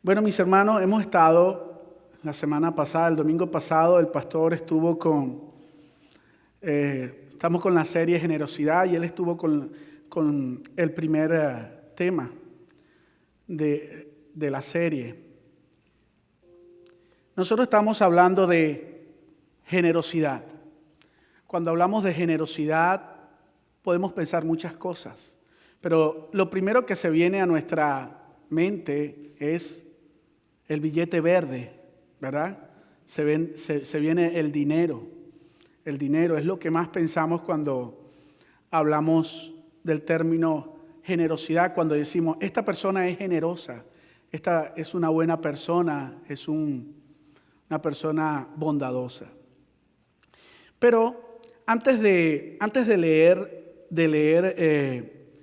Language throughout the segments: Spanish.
Bueno, mis hermanos, hemos estado la semana pasada, el domingo pasado, el pastor estuvo estamos con la serie Generosidad y él estuvo con el primer tema de la serie. Nosotros estamos hablando de generosidad. Cuando hablamos de generosidad podemos pensar muchas cosas, pero lo primero que se viene a nuestra mente es el billete verde, ¿verdad? Se viene el dinero. El dinero es lo que más pensamos cuando hablamos del término generosidad, cuando decimos, esta persona es generosa, esta es una buena persona, es una persona bondadosa. Pero antes de leer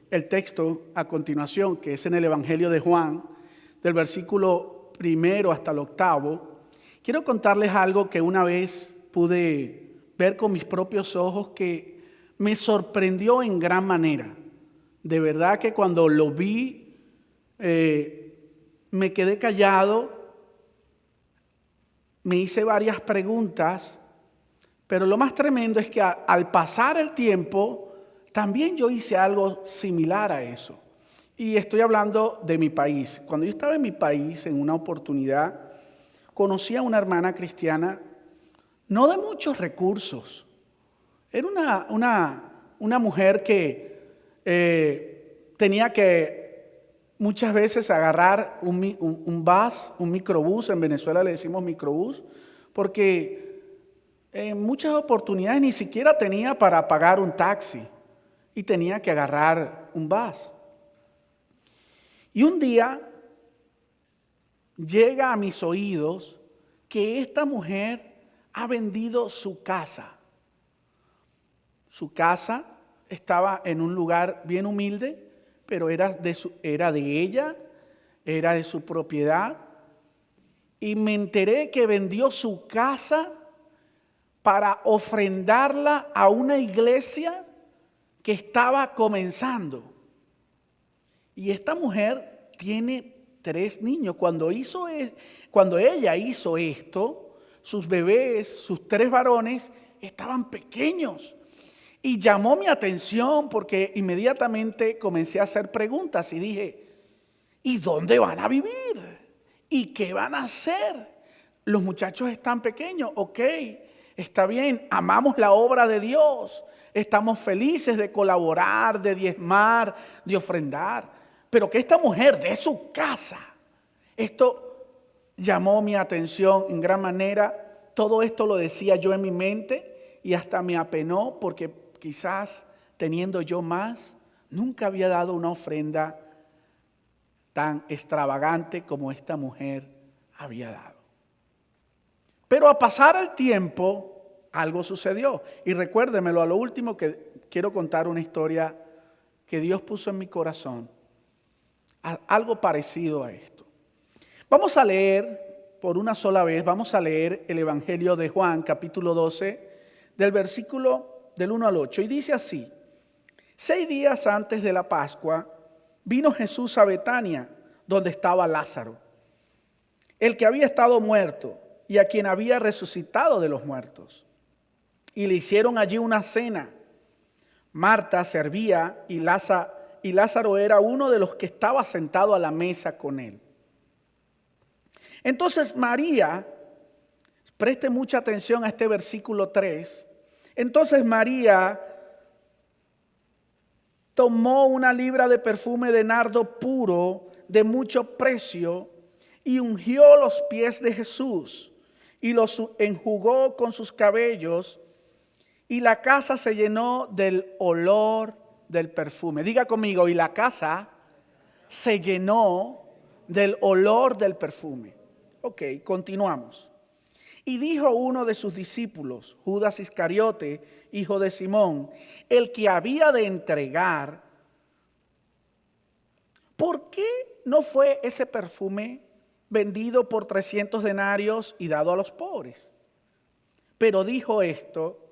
el texto a continuación, que es en el Evangelio de Juan, del versículo 1 hasta el 8, quiero contarles algo que una vez pude ver con mis propios ojos que me sorprendió en gran manera. De verdad que cuando lo vi, me quedé callado, me hice varias preguntas, pero lo más tremendo es que al pasar el tiempo, también yo hice algo similar a eso. Y estoy hablando de mi país. Cuando yo estaba en mi país, en una oportunidad, conocí a una hermana cristiana, no de muchos recursos. Era una mujer que tenía que muchas veces agarrar un bus, un microbús, en Venezuela le decimos microbús, porque en muchas oportunidades ni siquiera tenía para pagar un taxi y tenía que agarrar un bus. Y un día llega a mis oídos que esta mujer ha vendido su casa. Su casa estaba en un lugar bien humilde, pero era de ella, era de su propiedad. Y me enteré que vendió su casa para ofrendarla a una iglesia que estaba comenzando. Y esta mujer tiene 3 niños. Cuando ella hizo esto, sus bebés, sus 3 varones, estaban pequeños. Y llamó mi atención porque inmediatamente comencé a hacer preguntas y dije, ¿y dónde van a vivir? ¿Y qué van a hacer? Los muchachos están pequeños, ok, está bien, amamos la obra de Dios, estamos felices de colaborar, de diezmar, de ofrendar. Pero que esta mujer dé su casa, esto llamó mi atención en gran manera. Todo esto lo decía yo en mi mente y hasta me apenó porque quizás teniendo yo más, nunca había dado una ofrenda tan extravagante como esta mujer había dado. Pero a pasar el tiempo, algo sucedió. Y recuérdemelo, a lo último que quiero contar una historia que Dios puso en mi corazón. Algo parecido a esto. Vamos a leer por una sola vez, vamos a leer el Evangelio de Juan, capítulo 12, del versículo del 1 al 8. Y dice así: 6 días antes de la Pascua, vino Jesús a Betania, donde estaba Lázaro, el que había estado muerto y a quien había resucitado de los muertos. Y le hicieron allí una cena. Marta servía y Lázaro era uno de los que estaba sentado a la mesa con él. Entonces María, preste mucha atención a este versículo 3. Entonces María tomó una libra de perfume de nardo puro de mucho precio y ungió los pies de Jesús y los enjugó con sus cabellos, y la casa se llenó del olor del perfume. Diga conmigo, y la casa se llenó del olor del perfume. Ok, continuamos. Y dijo uno de sus discípulos, Judas Iscariote, hijo de Simón, el que había de entregar, ¿por qué no fue ese perfume vendido por 300 denarios y dado a los pobres? Pero dijo esto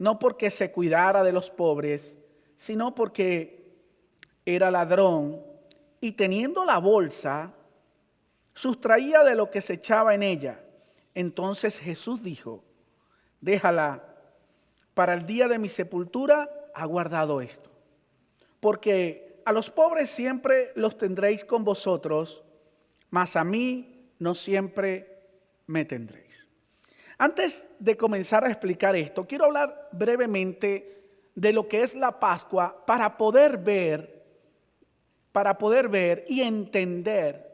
no porque se cuidara de los pobres, sino porque era ladrón y teniendo la bolsa sustraía de lo que se echaba en ella. Entonces Jesús dijo: déjala, para el día de mi sepultura ha guardado esto. Porque a los pobres siempre los tendréis con vosotros, mas a mí no siempre me tendréis. Antes de comenzar a explicar esto, quiero hablar brevemente de lo que es la Pascua para poder ver y entender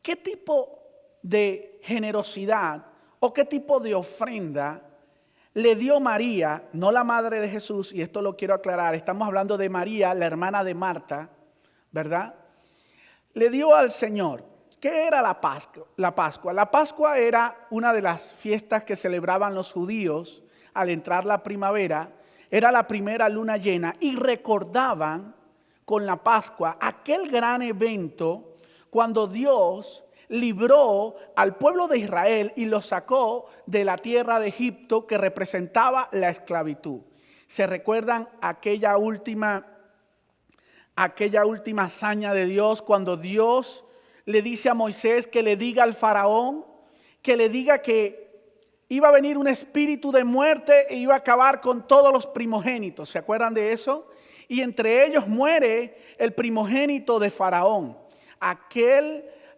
qué tipo de generosidad o qué tipo de ofrenda le dio María, no la madre de Jesús, y esto lo quiero aclarar, estamos hablando de María, la hermana de Marta, ¿verdad? Le dio al Señor. ¿Qué era la Pascua? La Pascua era una de las fiestas que celebraban los judíos al entrar la primavera. Era la primera luna llena y recordaban con la Pascua aquel gran evento cuando Dios libró al pueblo de Israel y lo sacó de la tierra de Egipto, que representaba la esclavitud. ¿Se recuerdan aquella última hazaña de Dios cuando Dios le dice a Moisés que le diga al faraón, que le diga que iba a venir un espíritu de muerte e iba a acabar con todos los primogénitos? ¿Se acuerdan de eso? Y entre ellos muere el primogénito de Faraón.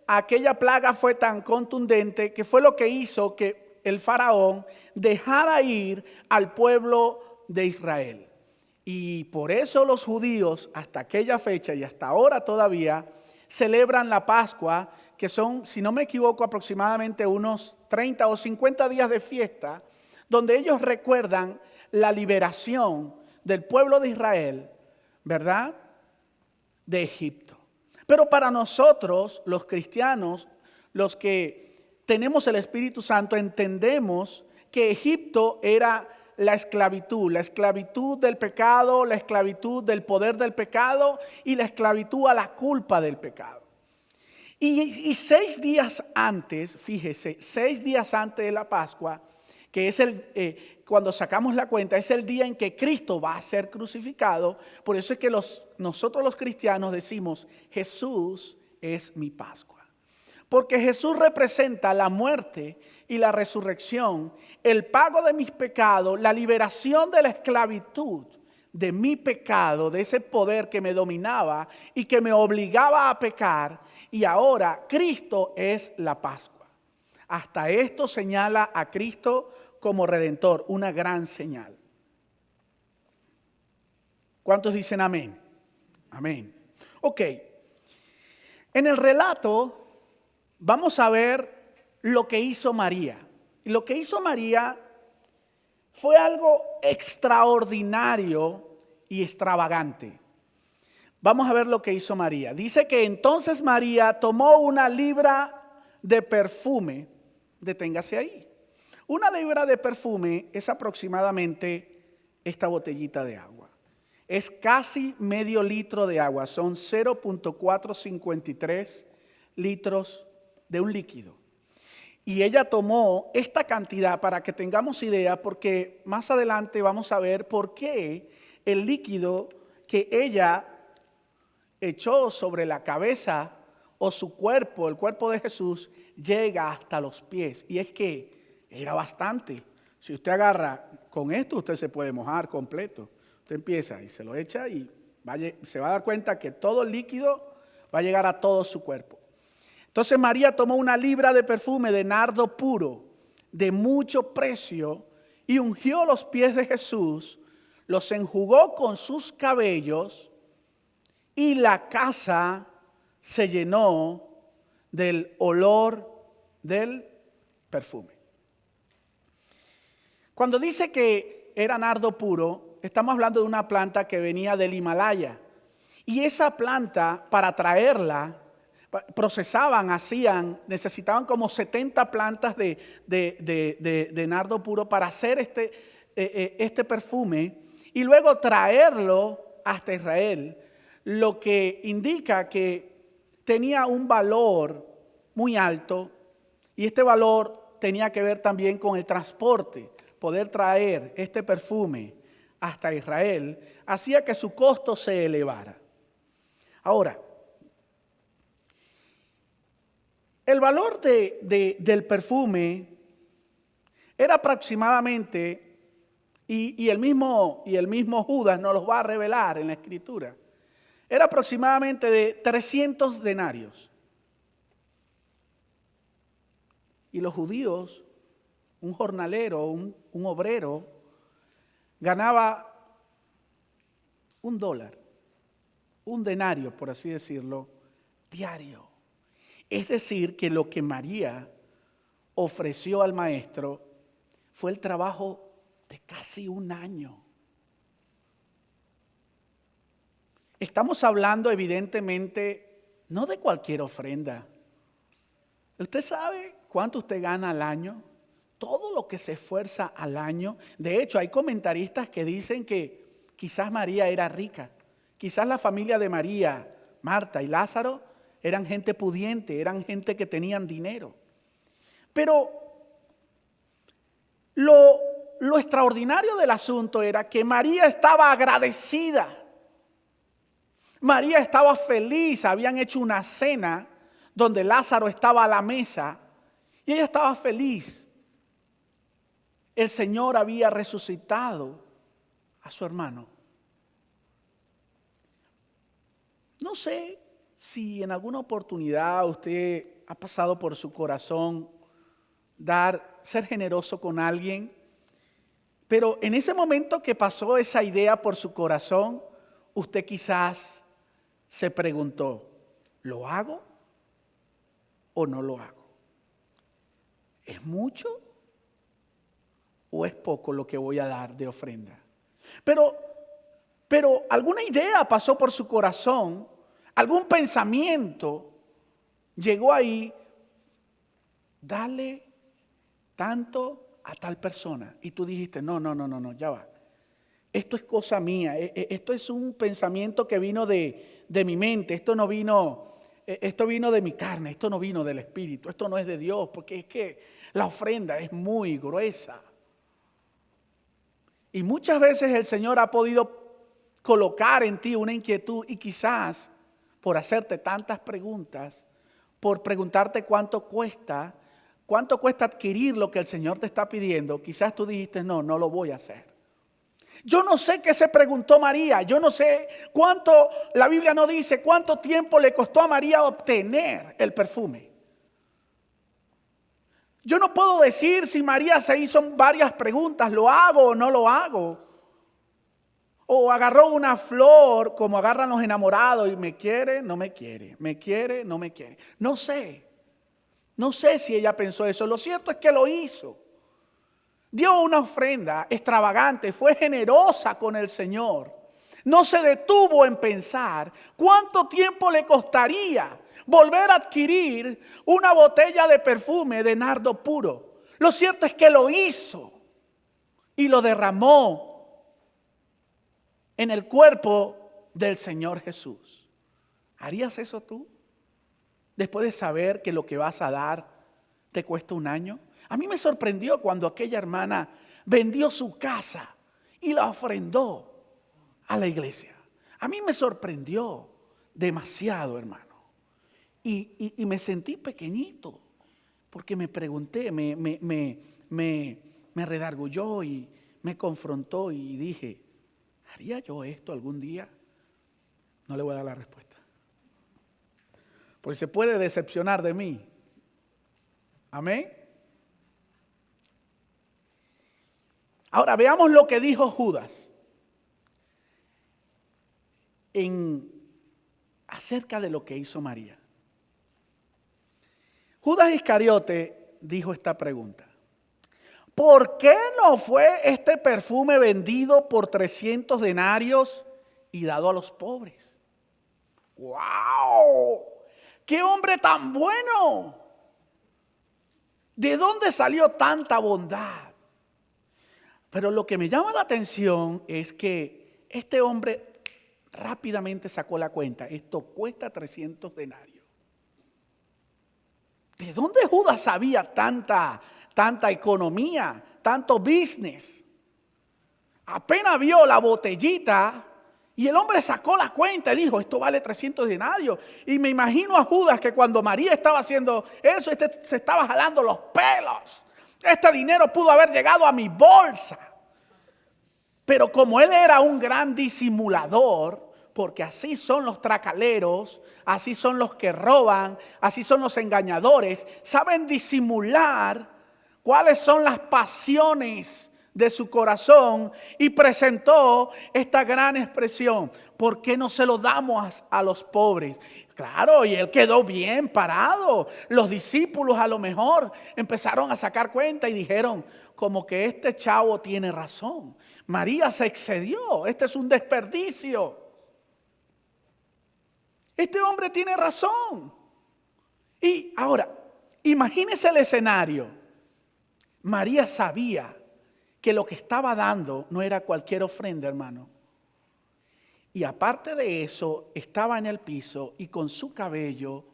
Aquella plaga fue tan contundente que fue lo que hizo que el faraón dejara ir al pueblo de Israel. Y por eso los judíos hasta aquella fecha y hasta ahora todavía celebran la Pascua, que son, si no me equivoco, aproximadamente unos 30 o 50 días de fiesta, donde ellos recuerdan la liberación del pueblo de Israel, ¿verdad?, de Egipto. Pero para nosotros, los cristianos, los que tenemos el Espíritu Santo, entendemos que Egipto era la esclavitud del pecado, la esclavitud del poder del pecado y la esclavitud a la culpa del pecado. Y 6 días antes, fíjese, 6 días antes de la Pascua, que es cuando sacamos la cuenta, es el día en que Cristo va a ser crucificado. Por eso es que nosotros los cristianos decimos: Jesús es mi Pascua. Porque Jesús representa la muerte y la resurrección, el pago de mis pecados, la liberación de la esclavitud de mi pecado, de ese poder que me dominaba y que me obligaba a pecar. Y ahora Cristo es la Pascua. Hasta esto señala a Cristo como Redentor, una gran señal. ¿Cuántos dicen amén? Amén. Ok. En el relato vamos a ver lo que hizo María. Y lo que hizo María fue algo extraordinario y extravagante. Vamos a ver lo que hizo María. Dice que entonces María tomó una libra de perfume. Deténgase ahí. Una libra de perfume es aproximadamente esta botellita de agua. Es casi medio litro de agua. Son 0.453 litros de un líquido. Y ella tomó esta cantidad para que tengamos idea, porque más adelante vamos a ver por qué el líquido que ella echó sobre la cabeza o su cuerpo, el cuerpo de Jesús, llega hasta los pies. Y es que era bastante. Si usted agarra con esto, usted se puede mojar completo. Usted empieza y se lo echa y se va a dar cuenta que todo el líquido va a llegar a todo su cuerpo. Entonces María tomó una libra de perfume de nardo puro, de mucho precio, y ungió los pies de Jesús, los enjugó con sus cabellos, y la casa se llenó del olor del perfume. Cuando dice que era nardo puro, estamos hablando de una planta que venía del Himalaya. Y esa planta, para traerla, necesitaban como 70 plantas de nardo puro para hacer este perfume y luego traerlo hasta Israel, lo que indica que tenía un valor muy alto, y este valor tenía que ver también con el transporte. Poder traer este perfume hasta Israel hacía que su costo se elevara. Ahora, El valor del perfume era aproximadamente, y el mismo Judas nos los va a revelar en la Escritura, era aproximadamente de 300 denarios. Y los judíos, un jornalero, un obrero, ganaba $1, un denario, por así decirlo, diario. Es decir, que lo que María ofreció al maestro fue el trabajo de casi un año. Estamos hablando evidentemente no de cualquier ofrenda. ¿Usted sabe cuánto usted gana al año? Todo lo que se esfuerza al año. De hecho, hay comentaristas que dicen que quizás María era rica. Quizás la familia de María, Marta y Lázaro eran gente pudiente, eran gente que tenían dinero. Pero lo extraordinario del asunto era que María estaba agradecida. María estaba feliz, habían hecho una cena donde Lázaro estaba a la mesa y ella estaba feliz. El Señor había resucitado a su hermano. No sé si en alguna oportunidad usted ha pasado por su corazón ser generoso con alguien, pero en ese momento que pasó esa idea por su corazón, usted quizás se preguntó, ¿lo hago o no lo hago? ¿Es mucho o es poco lo que voy a dar de ofrenda? Pero alguna idea pasó por su corazón, algún pensamiento llegó ahí, dale tanto a tal persona. Y tú dijiste, no, ya va. Esto es cosa mía, esto es un pensamiento que vino de mi mente, esto vino de mi carne, esto no vino del Espíritu, esto no es de Dios, porque es que la ofrenda es muy gruesa. Y muchas veces el Señor ha podido colocar en ti una inquietud y quizás por hacerte tantas preguntas, por preguntarte cuánto cuesta adquirir lo que el Señor te está pidiendo, quizás tú dijiste, no lo voy a hacer. Yo no sé qué se preguntó María, yo no sé cuánto, la Biblia no dice cuánto tiempo le costó a María obtener el perfume. Yo no puedo decir si María se hizo varias preguntas, ¿lo hago o no lo hago? O agarró una flor como agarran los enamorados y me quiere, no me quiere, me quiere, no me quiere. No sé si ella pensó eso, lo cierto es que lo hizo. Dio una ofrenda extravagante, fue generosa con el Señor. No se detuvo en pensar cuánto tiempo le costaría volver a adquirir una botella de perfume de nardo puro. Lo cierto es que lo hizo y lo derramó en el cuerpo del Señor Jesús. ¿Harías eso tú? Después de saber que lo que vas a dar te cuesta un año. A mí me sorprendió cuando aquella hermana vendió su casa y la ofrendó a la iglesia. A mí me sorprendió demasiado, hermano. Y me sentí pequeñito porque me pregunté, me redargulló y me confrontó y dije, ¿haría yo esto algún día? No le voy a dar la respuesta. Porque se puede decepcionar de mí. Amén. Ahora veamos lo que dijo Judas acerca de lo que hizo María. Judas Iscariote dijo esta pregunta: ¿por qué no fue este perfume vendido por 300 denarios y dado a los pobres? ¡Wow! ¡Qué hombre tan bueno! ¿De dónde salió tanta bondad? Pero lo que me llama la atención es que este hombre rápidamente sacó la cuenta. Esto cuesta 300 denarios. ¿De dónde Judas sabía tanta economía, tanto business? Apenas vio la botellita Y el hombre sacó la cuenta y dijo, esto vale 300 denarios. Y me imagino a Judas que cuando María estaba haciendo eso, se estaba jalando los pelos. Este dinero pudo haber llegado a mi bolsa. Pero como él era un gran disimulador, porque así son los tracaleros, así son los que roban, así son los engañadores, saben disimular cuáles son las pasiones de su corazón, y presentó esta gran expresión: ¿por qué no se lo damos a los pobres? Claro, y él quedó bien parado. Los discípulos a lo mejor empezaron a sacar cuenta y dijeron, como que este chavo tiene razón. María se excedió, este es un desperdicio. Este hombre tiene razón. Y ahora, imagínese el escenario. María sabía que lo que estaba dando no era cualquier ofrenda, hermano. Y aparte de eso, estaba en el piso y con su cabello,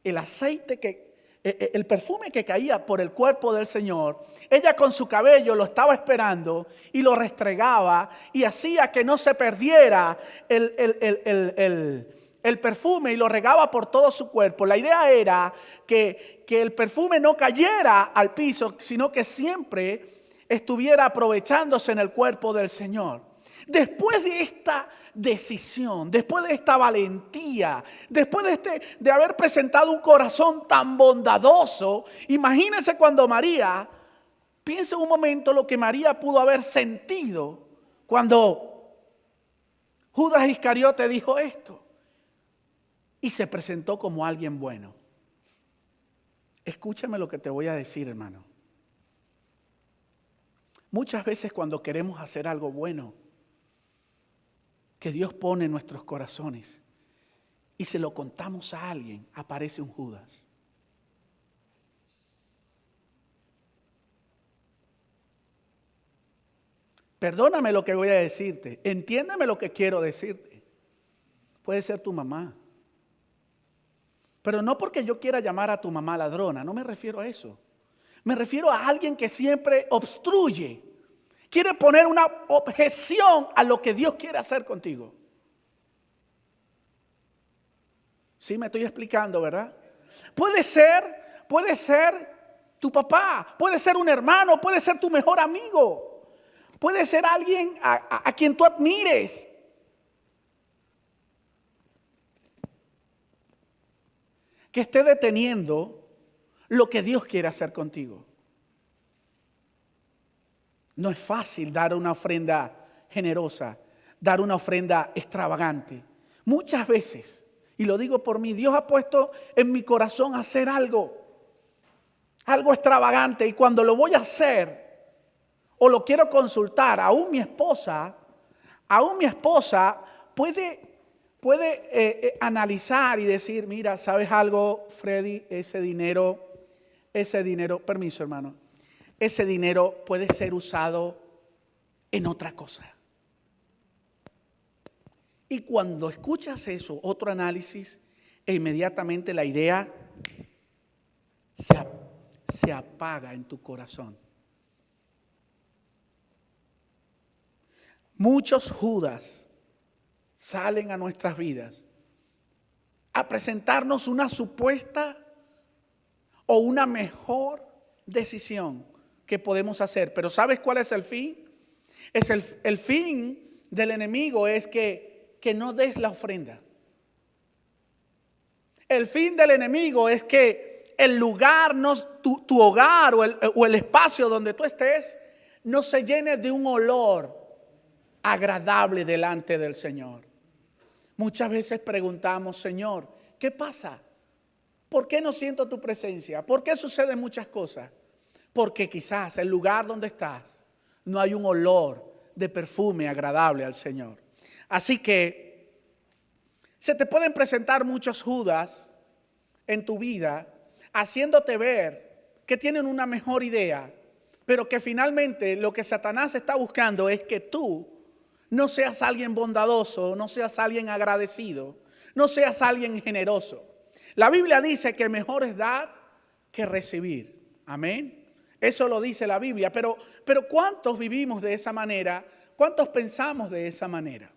el aceite el perfume que caía por el cuerpo del Señor, ella con su cabello lo estaba esperando y lo restregaba y hacía que no se perdiera el perfume, y lo regaba por todo su cuerpo. La idea era que el perfume no cayera al piso, sino que siempre estuviera aprovechándose en el cuerpo del Señor. Después de esta decisión, después de esta valentía, después de haber presentado un corazón tan bondadoso, imagínense cuando María, piensa un momento lo que María pudo haber sentido cuando Judas Iscariote dijo esto y se presentó como alguien bueno. Escúchame lo que te voy a decir, hermano. Muchas veces cuando queremos hacer algo bueno que Dios pone en nuestros corazones y se lo contamos a alguien, aparece un Judas. Perdóname lo que voy a decirte, entiéndeme lo que quiero decirte. Puede ser tu mamá. Pero no porque yo quiera llamar a tu mamá ladrona, no me refiero a eso. Me refiero a alguien que siempre obstruye, quiere poner una objeción a lo que Dios quiere hacer contigo. ¿Sí me estoy explicando, verdad? Puede ser tu papá, puede ser un hermano, puede ser tu mejor amigo, puede ser alguien a quien tú admires. Que esté deteniendo lo que Dios quiere hacer contigo. No es fácil dar una ofrenda generosa, dar una ofrenda extravagante. Muchas veces, y lo digo por mí, Dios ha puesto en mi corazón hacer algo extravagante, y cuando lo voy a hacer o lo quiero consultar, aún mi esposa puede analizar y decir, mira, ¿sabes algo, Freddy? Ese dinero, permiso, hermano, ese dinero puede ser usado en otra cosa. Y cuando escuchas eso, otro análisis, e inmediatamente la idea se apaga en tu corazón. Muchos Judas salen a nuestras vidas a presentarnos una supuesta o una mejor decisión que podemos hacer. Pero ¿sabes cuál es el fin? El fin del enemigo es que no des la ofrenda. El fin del enemigo es que el lugar, tu hogar o el espacio donde tú estés no se llene de un olor agradable delante del Señor. Muchas veces preguntamos, Señor, ¿qué pasa? ¿Por qué no siento tu presencia? ¿Por qué suceden muchas cosas? Porque quizás el lugar donde estás no hay un olor de perfume agradable al Señor. Así que se te pueden presentar muchos Judas en tu vida, haciéndote ver que tienen una mejor idea, pero que finalmente lo que Satanás está buscando es que tú no seas alguien bondadoso, no seas alguien agradecido, no seas alguien generoso. La Biblia dice que mejor es dar que recibir. Amén. Eso lo dice la Biblia. Pero ¿cuántos vivimos de esa manera? ¿Cuántos pensamos de esa manera?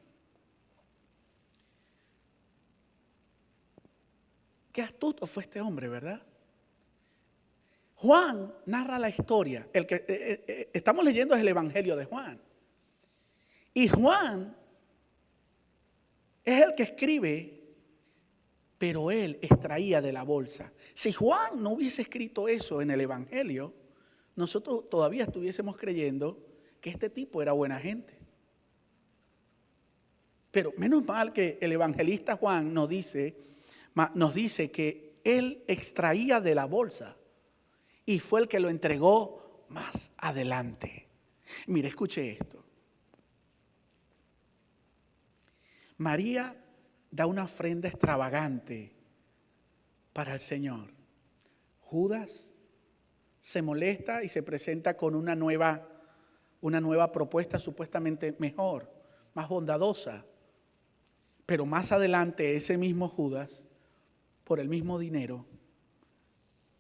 Qué astuto fue este hombre, ¿verdad? Juan narra la historia. El que estamos leyendo es el Evangelio de Juan. Y Juan es el que escribe, pero él extraía de la bolsa. Si Juan no hubiese escrito eso en el Evangelio, nosotros todavía estuviésemos creyendo que este tipo era buena gente. Pero menos mal que el evangelista Juan nos dice que él extraía de la bolsa y fue el que lo entregó más adelante. Mire, escuche esto. María da una ofrenda extravagante para el Señor. Judas se molesta y se presenta con una nueva propuesta supuestamente mejor, más bondadosa. Pero más adelante ese mismo Judas, por el mismo dinero,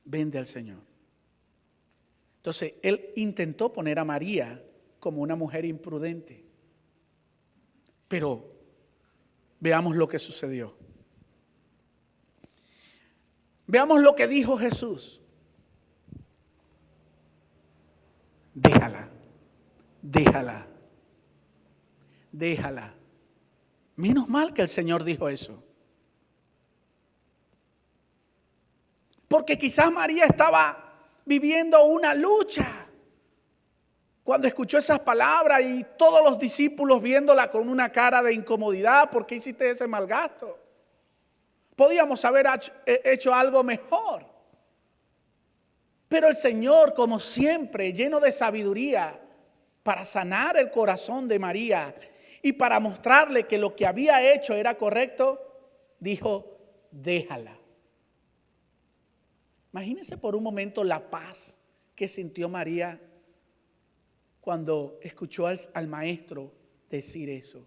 vende al Señor. Entonces, él intentó poner a María como una mujer imprudente. Pero veamos lo que sucedió. Veamos lo que dijo Jesús. Déjala, déjala, déjala. Menos mal que el Señor dijo eso. Porque quizás María estaba viviendo una lucha cuando escuchó esas palabras y todos los discípulos viéndola con una cara de incomodidad. ¿Por qué hiciste ese mal gasto? Podíamos haber hecho algo mejor. Pero el Señor, como siempre, lleno de sabiduría, para sanar el corazón de María y para mostrarle que lo que había hecho era correcto, dijo, déjala. Imagínense por un momento la paz que sintió María cuando escuchó al maestro decir eso.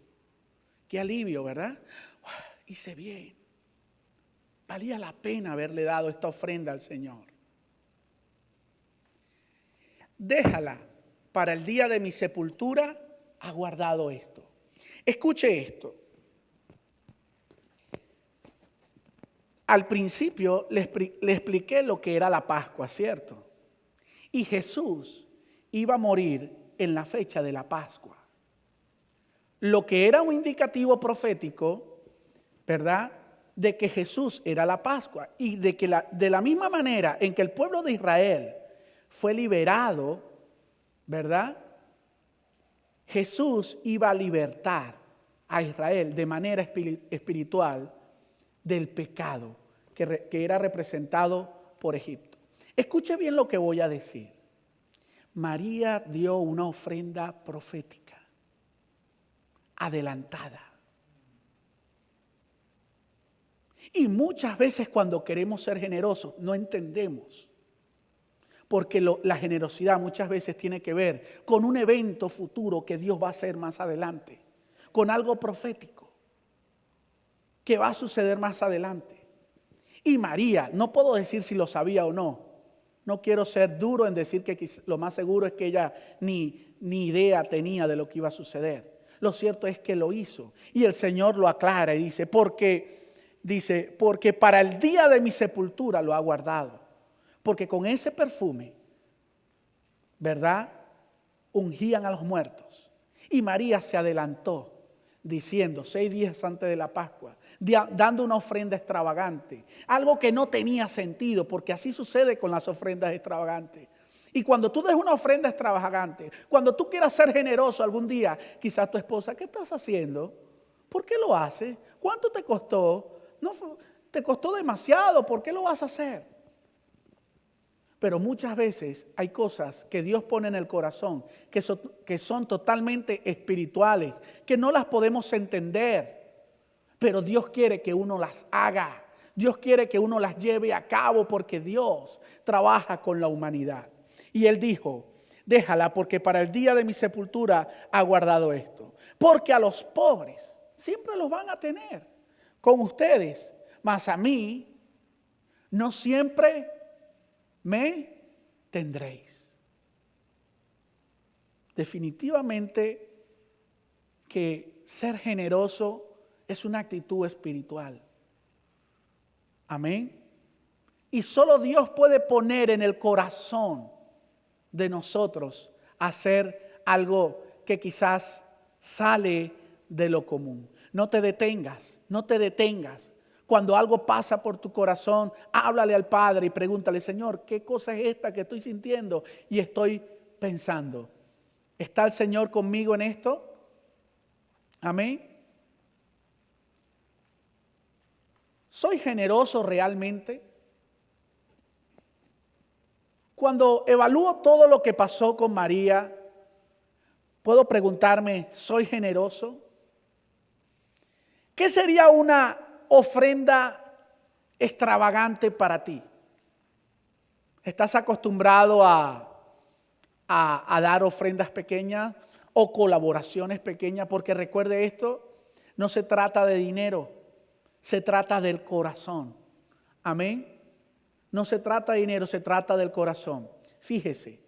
Qué alivio, ¿verdad? Hice bien. Valía la pena haberle dado esta ofrenda al Señor. Déjala, para el día de mi sepultura ha guardado esto. Escuche esto. Al principio le expliqué lo que era la Pascua, ¿cierto? Y Jesús iba a morir en la fecha de la Pascua. Lo que era un indicativo profético, ¿verdad?, de que Jesús era la Pascua y de que de la misma manera en que el pueblo de Israel fue liberado, ¿verdad?, Jesús iba a libertar a Israel de manera espiritual del pecado que era representado por Egipto. Escuche bien lo que voy a decir. María dio una ofrenda profética, adelantada. Y muchas veces cuando queremos ser generosos no entendemos. Porque la generosidad muchas veces tiene que ver con un evento futuro que Dios va a hacer más adelante. Con algo profético que va a suceder más adelante. Y María, no puedo decir si lo sabía o no. No quiero ser duro en decir que lo más seguro es que ella ni idea tenía de lo que iba a suceder. Lo cierto es que lo hizo. Y el Señor lo aclara y dice, porque para el día de mi sepultura lo ha guardado. Porque con ese perfume, ¿verdad?, ungían a los muertos. Y María se adelantó diciendo 6 días antes de la Pascua, dando una ofrenda extravagante. Algo que no tenía sentido, porque así sucede con las ofrendas extravagantes. Y cuando tú des una ofrenda extravagante, cuando tú quieras ser generoso algún día, quizás tu esposa, ¿qué estás haciendo? ¿Por qué lo haces? ¿Cuánto te costó? No, te costó demasiado, ¿por qué lo vas a hacer? Pero muchas veces hay cosas que Dios pone en el corazón que son totalmente espirituales, que no las podemos entender, pero Dios quiere que uno las haga. Dios quiere que uno las lleve a cabo porque Dios trabaja con la humanidad. Y Él dijo, déjala porque para el día de mi sepultura ha guardado esto. Porque a los pobres siempre los van a tener con ustedes, mas a mí no siempre me tendréis. Definitivamente que ser generoso es una actitud espiritual. Amén. Y solo Dios puede poner en el corazón de nosotros hacer algo que quizás sale de lo común. No te detengas, no te detengas. Cuando algo pasa por tu corazón, háblale al Padre y pregúntale, Señor, ¿qué cosa es esta que estoy sintiendo y estoy pensando? ¿Está el Señor conmigo en esto? Amén. ¿Soy generoso realmente? Cuando evalúo todo lo que pasó con María, puedo preguntarme, ¿soy generoso? ¿Qué sería una ofrenda extravagante para ti? ¿Estás acostumbrado a dar ofrendas pequeñas o colaboraciones pequeñas? Porque recuerde esto, no se trata de dinero, se trata del corazón. Amén. No se trata de dinero, se trata del corazón. Fíjese,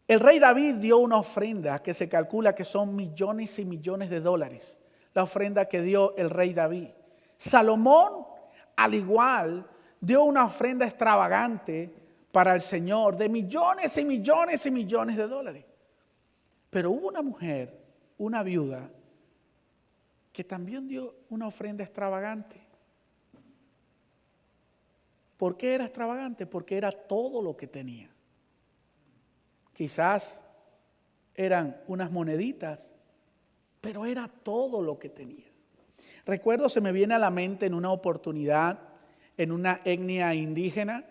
el rey David dio una ofrenda que se calcula que son millones y millones de dólares. La ofrenda que dio el rey David. Salomón, al igual, dio una ofrenda extravagante para el Señor de millones y millones y millones de dólares. Pero hubo una mujer, una viuda, que también dio una ofrenda extravagante. ¿Por qué era extravagante? Porque era todo lo que tenía. Quizás eran unas moneditas, pero era todo lo que tenía. Recuerdo, se me viene a la mente en una oportunidad, en una etnia indígena,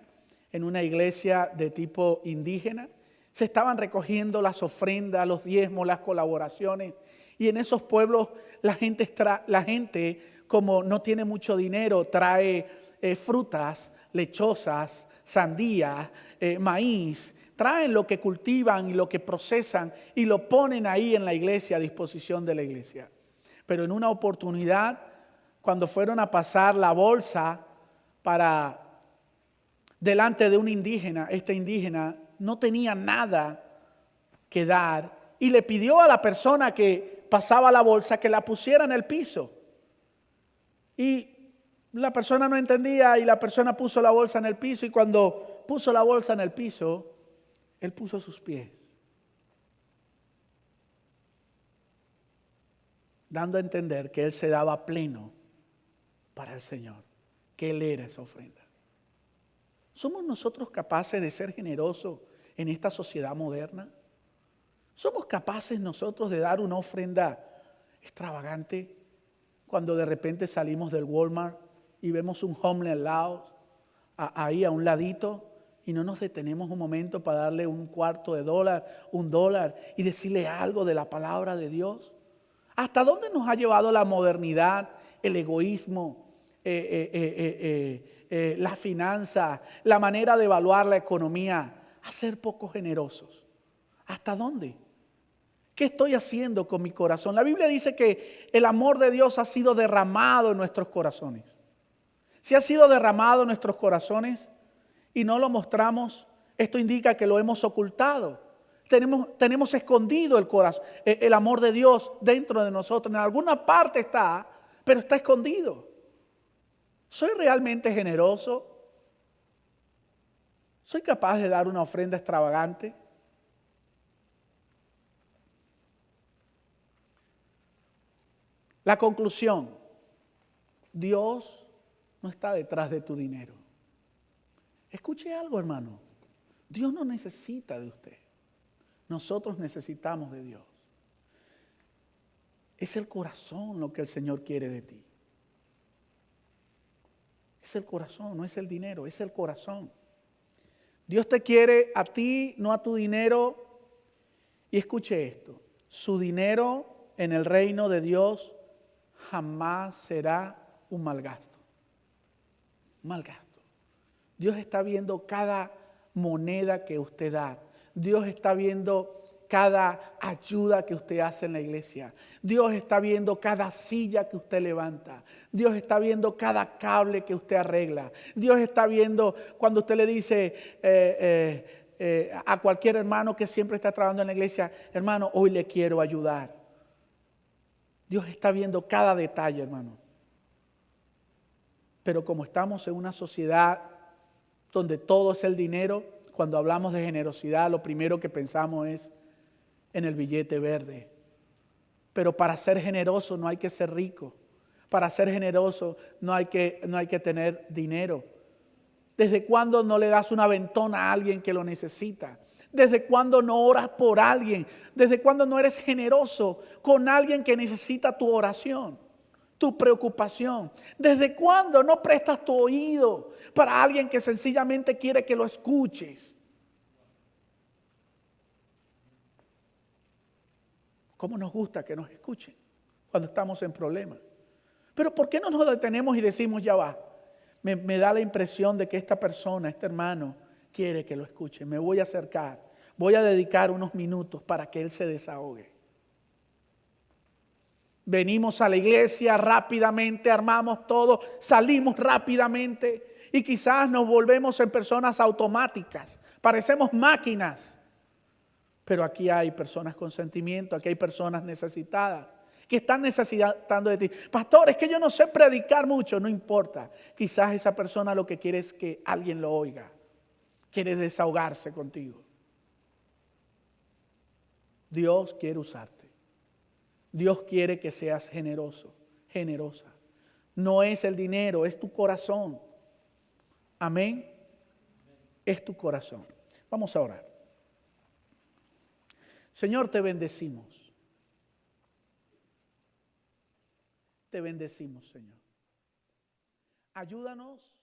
en una iglesia de tipo indígena, se estaban recogiendo las ofrendas, los diezmos, las colaboraciones, y en esos pueblos la gente como no tiene mucho dinero, trae frutas, lechosas, sandías, maíz, traen lo que cultivan y lo que procesan y lo ponen ahí en la iglesia, a disposición de la iglesia. Pero en una oportunidad, cuando fueron a pasar la bolsa para delante de un indígena, este indígena no tenía nada que dar y le pidió a la persona que pasaba la bolsa que la pusiera en el piso. Y la persona no entendía y la persona puso la bolsa en el piso, y cuando puso la bolsa en el piso, él puso sus pies, dando a entender que él se daba pleno para el Señor, que él era esa ofrenda. ¿Somos nosotros capaces de ser generosos en esta sociedad moderna? ¿Somos capaces nosotros de dar una ofrenda extravagante cuando de repente salimos del Walmart y vemos un homeless al lado, ahí a un ladito, y no nos detenemos un momento para darle $0.25, $1 y decirle algo de la palabra de Dios? ¿Hasta dónde nos ha llevado la modernidad, el egoísmo, la finanza, la manera de evaluar la economía, a ser poco generosos? ¿Hasta dónde? ¿Qué estoy haciendo con mi corazón? La Biblia dice que el amor de Dios ha sido derramado en nuestros corazones. Si ha sido derramado en nuestros corazones y no lo mostramos, esto indica que lo hemos ocultado. Tenemos escondido el corazón, el amor de Dios dentro de nosotros. En alguna parte está, pero está escondido. ¿Soy realmente generoso? ¿Soy capaz de dar una ofrenda extravagante? La conclusión: Dios no está detrás de tu dinero. Escuche algo, hermano. Dios no necesita de usted. Nosotros necesitamos de Dios. Es el corazón lo que el Señor quiere de ti. Es el corazón, no es el dinero, es el corazón. Dios te quiere a ti, no a tu dinero. Y escuche esto: su dinero en el reino de Dios jamás será un mal gasto. Mal gasto. Dios está viendo cada moneda que usted da. Dios está viendo cada ayuda que usted hace en la iglesia. Dios está viendo cada silla que usted levanta. Dios está viendo cada cable que usted arregla. Dios está viendo cuando usted le dice a cualquier hermano que siempre está trabajando en la iglesia: hermano, hoy le quiero ayudar. Dios está viendo cada detalle, hermano. Pero como estamos en una sociedad donde todo es el dinero, cuando hablamos de generosidad, lo primero que pensamos es en el billete verde. Pero para ser generoso no hay que ser rico. Para ser generoso no hay que tener dinero. ¿Desde cuándo no le das una aventona a alguien que lo necesita? ¿Desde cuándo no oras por alguien? ¿Desde cuándo no eres generoso con alguien que necesita tu oración, tu preocupación? ¿Desde cuándo no prestas tu oído para alguien que sencillamente quiere que lo escuches? ¿Cómo nos gusta que nos escuchen cuando estamos en problemas? Pero ¿por qué no nos detenemos y decimos, ya va? Me da la impresión de que esta persona, este hermano, quiere que lo escuche. Me voy a acercar. Voy a dedicar unos minutos para que él se desahogue. Venimos a la iglesia rápidamente, armamos todo, salimos rápidamente y quizás nos volvemos en personas automáticas. Parecemos máquinas. Pero aquí hay personas con sentimiento, aquí hay personas necesitadas que están necesitando de ti. Pastor, es que yo no sé predicar mucho, no importa. Quizás esa persona lo que quiere es que alguien lo oiga. Quiere desahogarse contigo. Dios quiere usarte. Dios quiere que seas generoso, generosa. No es el dinero, es tu corazón. Amén. Es tu corazón. Vamos a orar. Señor, te bendecimos. Te bendecimos, Señor. Ayúdanos